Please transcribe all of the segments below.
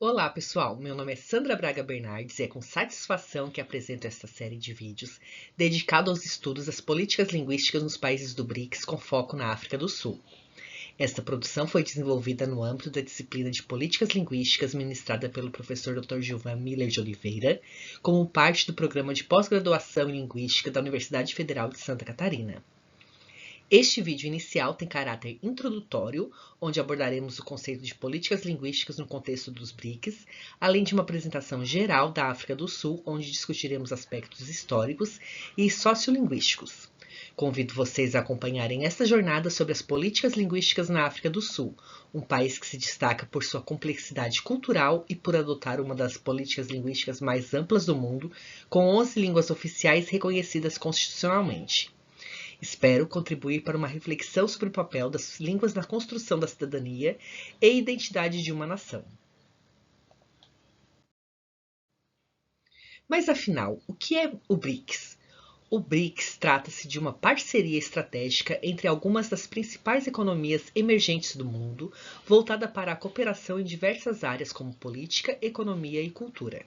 Olá pessoal, meu nome é Sandra Braga Bernardes e é com satisfação que apresento esta série de vídeos dedicado aos estudos das políticas linguísticas nos países do BRICS com foco na África do Sul. Esta produção foi desenvolvida no âmbito da disciplina de Políticas Linguísticas ministrada pelo professor Dr. Gilvan Miller de Oliveira, como parte do programa de pós-graduação em Linguística da Universidade Federal de Santa Catarina. Este vídeo inicial tem caráter introdutório, onde abordaremos o conceito de políticas linguísticas no contexto dos BRICS, além de uma apresentação geral da África do Sul, onde discutiremos aspectos históricos e sociolinguísticos. Convido vocês a acompanharem esta jornada sobre as políticas linguísticas na África do Sul, um país que se destaca por sua complexidade cultural e por adotar uma das políticas linguísticas mais amplas do mundo, com 11 línguas oficiais reconhecidas constitucionalmente. Espero contribuir para uma reflexão sobre o papel das línguas na construção da cidadania e identidade de uma nação. Mas afinal, o que é o BRICS? O BRICS trata-se de uma parceria estratégica entre algumas das principais economias emergentes do mundo, voltada para a cooperação em diversas áreas como política, economia e cultura.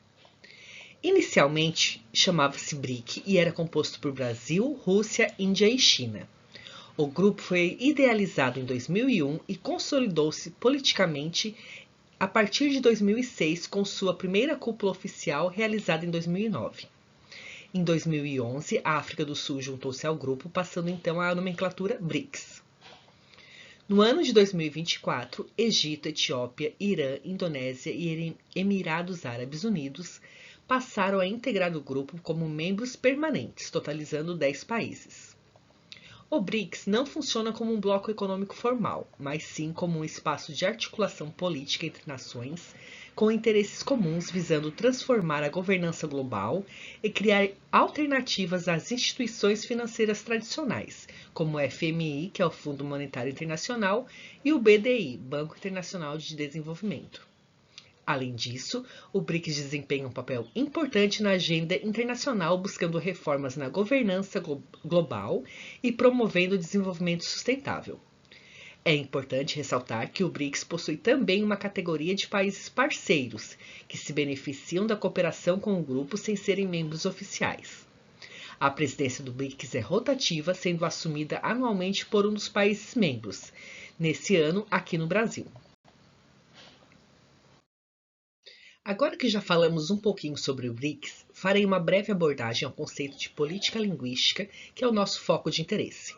Inicialmente, chamava-se BRIC e era composto por Brasil, Rússia, Índia e China. O grupo foi idealizado em 2001 e consolidou-se politicamente a partir de 2006, com sua primeira cúpula oficial realizada em 2009. Em 2011, a África do Sul juntou-se ao grupo, passando então à nomenclatura BRICS. No ano de 2024, Egito, Etiópia, Irã, Indonésia e Emirados Árabes Unidos passaram a integrar o grupo como membros permanentes, totalizando 10 países. O BRICS não funciona como um bloco econômico formal, mas sim como um espaço de articulação política entre nações, com interesses comuns visando transformar a governança global e criar alternativas às instituições financeiras tradicionais, como o FMI, que é o Fundo Monetário Internacional, e o BDI, Banco Internacional de Desenvolvimento. Além disso, o BRICS desempenha um papel importante na agenda internacional, buscando reformas na governança global e promovendo o desenvolvimento sustentável. É importante ressaltar que o BRICS possui também uma categoria de países parceiros, que se beneficiam da cooperação com o grupo sem serem membros oficiais. A presidência do BRICS é rotativa, sendo assumida anualmente por um dos países membros, nesse ano aqui no Brasil. Agora que já falamos um pouquinho sobre o BRICS, farei uma breve abordagem ao conceito de política linguística, que é o nosso foco de interesse.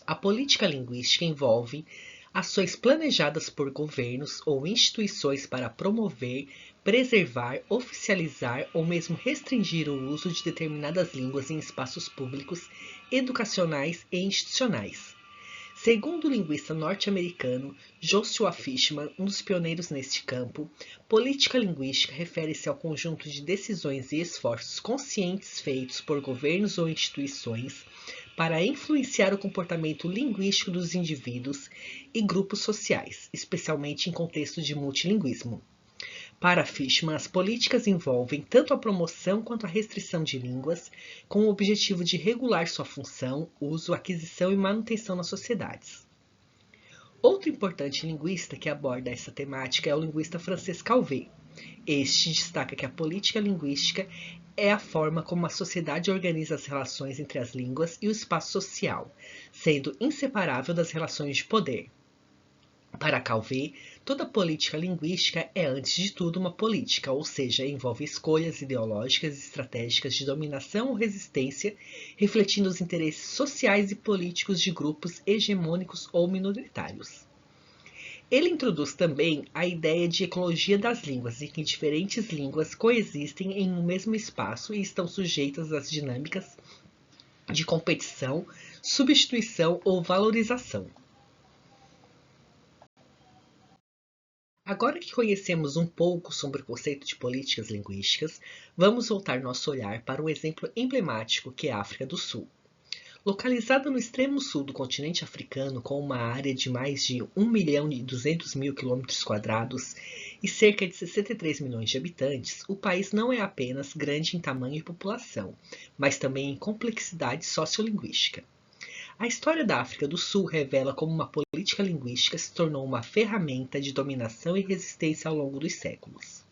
A política linguística envolve ações planejadas por governos ou instituições para promover, preservar, oficializar ou mesmo restringir o uso de determinadas línguas em espaços públicos, educacionais e institucionais. Segundo o linguista norte-americano Joshua Fishman, um dos pioneiros neste campo, política linguística refere-se ao conjunto de decisões e esforços conscientes feitos por governos ou instituições para influenciar o comportamento linguístico dos indivíduos e grupos sociais, especialmente em contexto de multilinguismo. Para Fishman, as políticas envolvem tanto a promoção quanto a restrição de línguas, com o objetivo de regular sua função, uso, aquisição e manutenção nas sociedades. Outro importante linguista que aborda essa temática é o linguista francês Calvet. Este destaca que a política linguística é a forma como a sociedade organiza as relações entre as línguas e o espaço social, sendo inseparável das relações de poder. Para Calvet, toda política linguística é, antes de tudo, uma política, ou seja, envolve escolhas ideológicas e estratégicas de dominação ou resistência, refletindo os interesses sociais e políticos de grupos hegemônicos ou minoritários. Ele introduz também a ideia de ecologia das línguas, em que diferentes línguas coexistem em um mesmo espaço e estão sujeitas às dinâmicas de competição, substituição ou valorização. Agora que conhecemos um pouco sobre o conceito de políticas linguísticas, vamos voltar nosso olhar para um exemplo emblemático que é a África do Sul. Localizada no extremo sul do continente africano, com uma área de mais de 1.200.000 km² e cerca de 63 milhões de habitantes, o país não é apenas grande em tamanho e população, mas também em complexidade sociolinguística. A história da África do Sul revela como uma política linguística se tornou uma ferramenta de dominação e resistência ao longo dos séculos.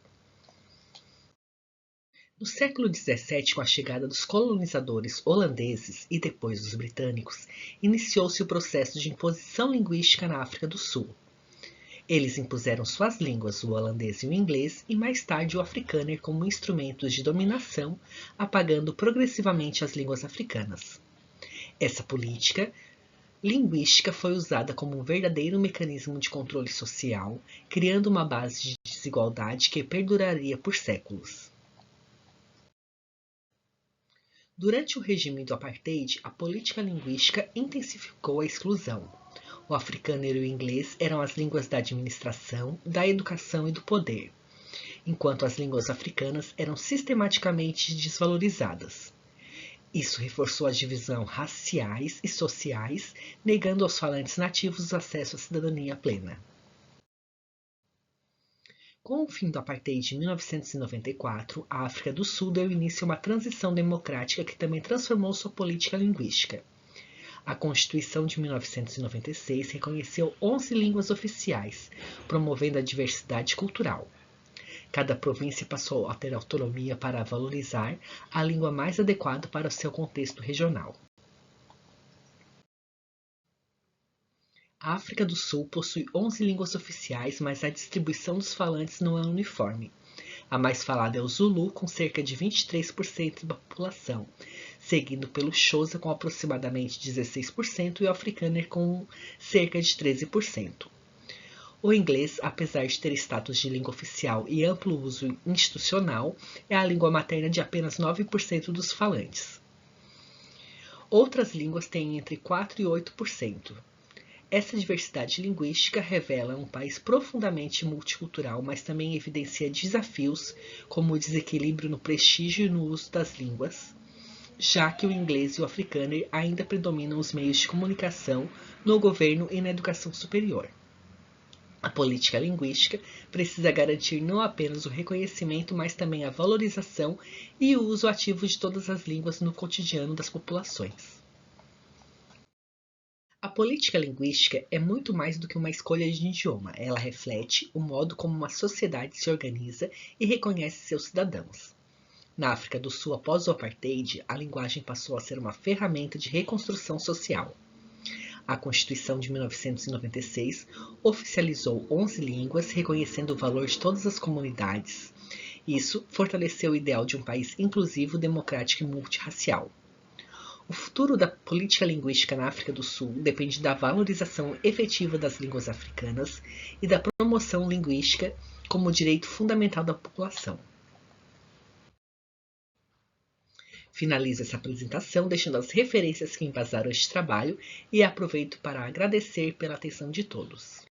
No século XVII, com a chegada dos colonizadores holandeses e depois dos britânicos, iniciou-se o processo de imposição linguística na África do Sul. Eles impuseram suas línguas, o holandês e o inglês, e mais tarde o africâner como instrumentos de dominação, apagando progressivamente as línguas africanas. Essa política linguística foi usada como um verdadeiro mecanismo de controle social, criando uma base de desigualdade que perduraria por séculos. Durante o regime do apartheid, a política linguística intensificou a exclusão. O africâner e o inglês eram as línguas da administração, da educação e do poder, enquanto as línguas africanas eram sistematicamente desvalorizadas. Isso reforçou as divisões raciais e sociais, negando aos falantes nativos o acesso à cidadania plena. Com o fim do apartheid em 1994, a África do Sul deu início a uma transição democrática que também transformou sua política linguística. A Constituição de 1996 reconheceu 11 línguas oficiais, promovendo a diversidade cultural. Cada província passou a ter autonomia para valorizar a língua mais adequada para o seu contexto regional. A África do Sul possui 11 línguas oficiais, mas a distribuição dos falantes não é uniforme. A mais falada é o Zulu, com cerca de 23% da população, seguido pelo Xhosa, com aproximadamente 16%, e o Afrikaner, com cerca de 13%. O inglês, apesar de ter status de língua oficial e amplo uso institucional, é a língua materna de apenas 9% dos falantes. Outras línguas têm entre 4% e 8%. Essa diversidade linguística revela um país profundamente multicultural, mas também evidencia desafios como o desequilíbrio no prestígio e no uso das línguas, já que o inglês e o africâner ainda predominam os meios de comunicação, no governo e na educação superior. A política linguística precisa garantir não apenas o reconhecimento, mas também a valorização e o uso ativo de todas as línguas no cotidiano das populações. A política linguística é muito mais do que uma escolha de idioma. Ela reflete o modo como uma sociedade se organiza e reconhece seus cidadãos. Na África do Sul, após o apartheid, a linguagem passou a ser uma ferramenta de reconstrução social. A Constituição de 1996 oficializou 11 línguas, reconhecendo o valor de todas as comunidades. Isso fortaleceu o ideal de um país inclusivo, democrático e multirracial. O futuro da política linguística na África do Sul depende da valorização efetiva das línguas africanas e da promoção linguística como direito fundamental da população. Finalizo essa apresentação deixando as referências que embasaram este trabalho e aproveito para agradecer pela atenção de todos.